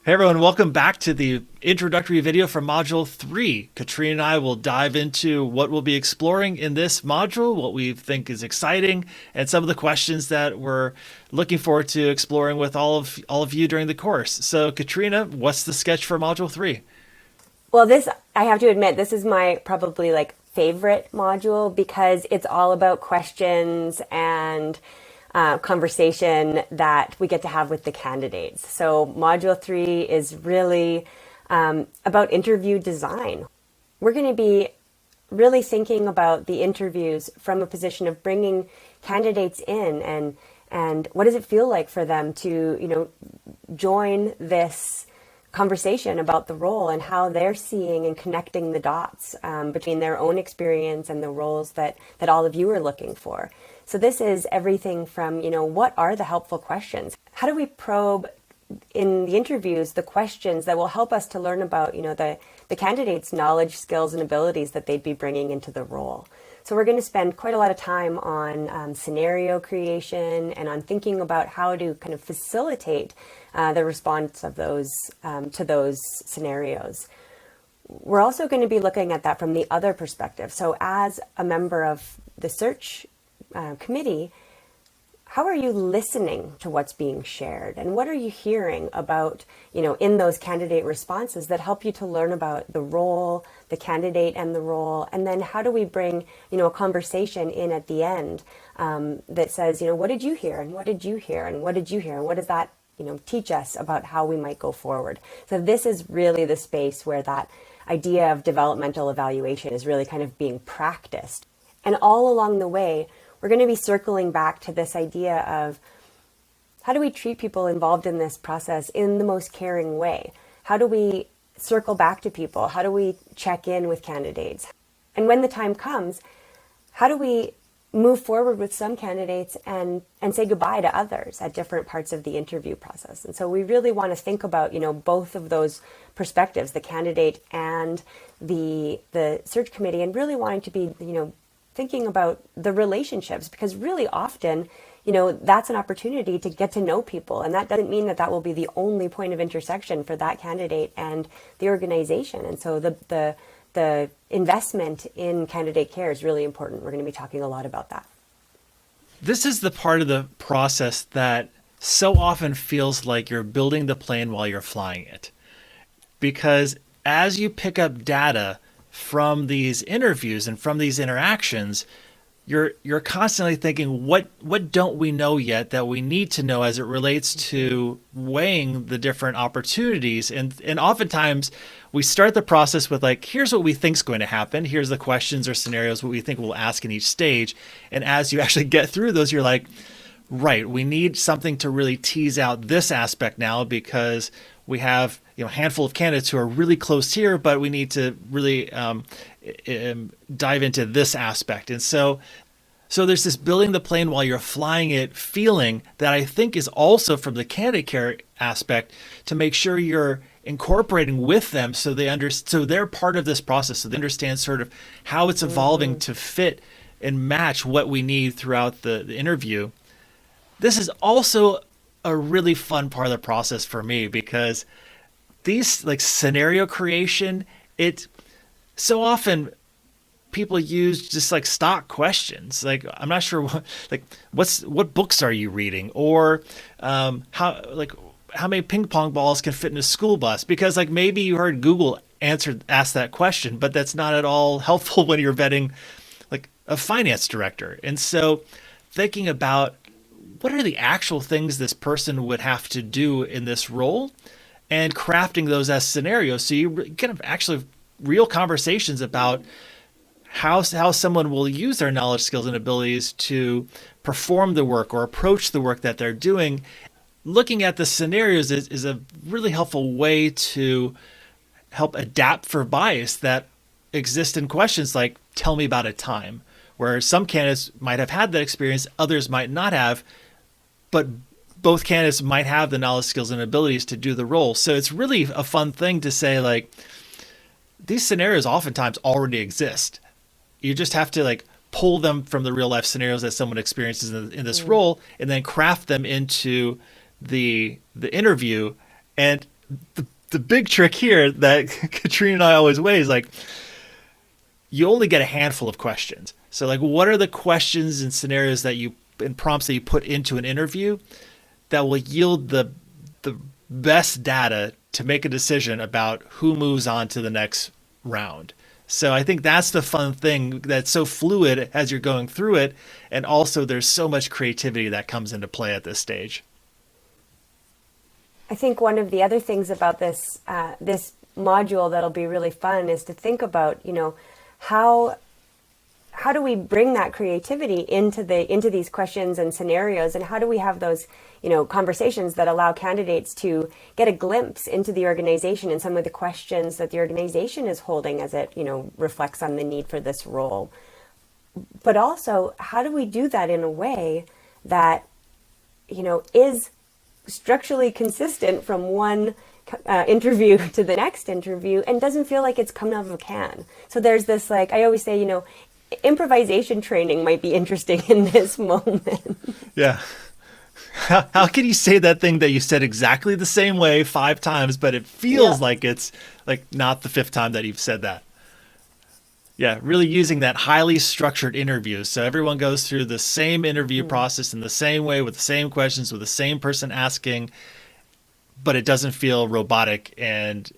Hey everyone, welcome back to the introductory video from Module 3. Katrina and I will dive into what we'll be exploring in this module, what we think is exciting, and some of the questions that we're looking forward to exploring with all of you during the course. So Katrina, what's the sketch for Module 3? Well, I have to admit, this is my probably favorite module because it's all about questions and conversation that we get to have with the candidates. So module 3 is really about interview design. We're going to be really thinking about the interviews from a position of bringing candidates in and what does it feel like for them to, join this conversation about the role and how they're seeing and connecting the dots between their own experience and the roles that all of you are looking for. So this is everything from, what are the helpful questions? How do we probe in the interviews the questions that will help us to learn about, the candidate's knowledge, skills, and abilities that they'd be bringing into the role? So we're going to spend quite a lot of time on scenario creation and on thinking about how to kind of facilitate the response of those to those scenarios. We're also going to be looking at that from the other perspective. So as a member of the search committee, how are you listening to what's being shared? And what are you hearing about, in those candidate responses that help you to learn about the role, the candidate and the role? And then how do we bring, a conversation in at the end that says, what did you hear? And what did you hear? And what did you hear? And what does that, teach us about how we might go forward? So this is really the space where that idea of developmental evaluation is really kind of being practiced. And all along the way, we're going to be circling back to this idea of how do we treat people involved in this process in the most caring way? How do we circle back to people? How do we check in with candidates? And when the time comes, how do we move forward with some candidates and say goodbye to others at different parts of the interview process? And so we really want to think about, both of those perspectives, the candidate and the search committee, and really wanting to be, thinking about the relationships, because really often, that's an opportunity to get to know people. And that doesn't mean that will be the only point of intersection for that candidate and the organization. And so the investment in candidate care is really important. We're going to be talking a lot about that. This is the part of the process that so often feels like you're building the plane while you're flying it. Because as you pick up data from these interviews and from these interactions, you're constantly thinking, what don't we know yet that we need to know as it relates to weighing the different opportunities? And oftentimes we start the process with here's what we think is going to happen. Here's the questions or scenarios what we think we'll ask in each stage. And as you actually get through those, you're like, right, we need something to really tease out this aspect now, because we have a handful of candidates who are really close here, but we need to really dive into this aspect. And so there's this building the plane while you're flying it feeling that I think is also from the candidate care aspect, to make sure you're incorporating with them so they're part of this process, so they understand sort of how it's evolving to fit and match what we need throughout the interview. This is also a really fun part of the process for me, because these scenario creation, it so often people use just stock questions. I'm not sure what books are you reading, or how many ping pong balls can fit in a school bus, because maybe you heard Google ask that question, but that's not at all helpful when you're vetting a finance director. And so thinking about what are the actual things this person would have to do in this role, and crafting those as scenarios, so you kind of actually real conversations about how someone will use their knowledge, skills, and abilities to perform the work or approach the work that they're doing. Looking at the scenarios is a really helpful way to help adapt for bias that exists in questions like, tell me about a time, where some candidates might have had that experience, others might not have, but both candidates might have the knowledge, skills, and abilities to do the role. So it's really a fun thing to say, these scenarios oftentimes already exist. You just have to pull them from the real life scenarios that someone experiences in this role, and then craft them into the interview. And the big trick here that Katrina and I always weigh is like, you only get a handful of questions. So like, what are the questions and scenarios that you and prompts that you put into an interview that will yield the best data to make a decision about who moves on to the next round. So I think that's the fun thing that's so fluid as you're going through it. And also there's so much creativity that comes into play at this stage. I think one of the other things about this this module that'll be really fun is to think about, how do we bring that creativity into these questions and scenarios, and how do we have those conversations that allow candidates to get a glimpse into the organization and some of the questions that the organization is holding as it reflects on the need for this role. But also, how do we do that in a way that is structurally consistent from one interview to the next interview and doesn't feel like it's come out of a can? So there's this, like, I always say, improvisation training might be interesting in this moment. Yeah. How can you say that thing that you said exactly the same way 5 times, but it feels like it's like not the 5th time that you've said that? Yeah, really using that highly structured interview. So everyone goes through the same interview process in the same way with the same questions, with the same person asking, but it doesn't feel robotic and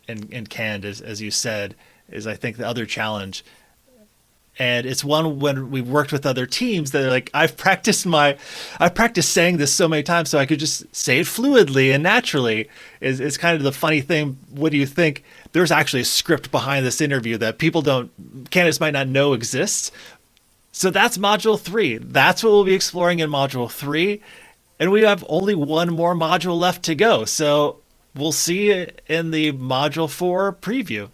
canned, as you said, is I think the other challenge. And it's one when we've worked with other teams that are like, I've practiced saying this so many times so I could just say it fluidly and naturally. Is kind of the funny thing. What do you think? There's actually a script behind this interview that candidates might not know exists. So that's module 3. That's what we'll be exploring in module 3. And we have only one more module left to go. So we'll see you in the module 4 preview.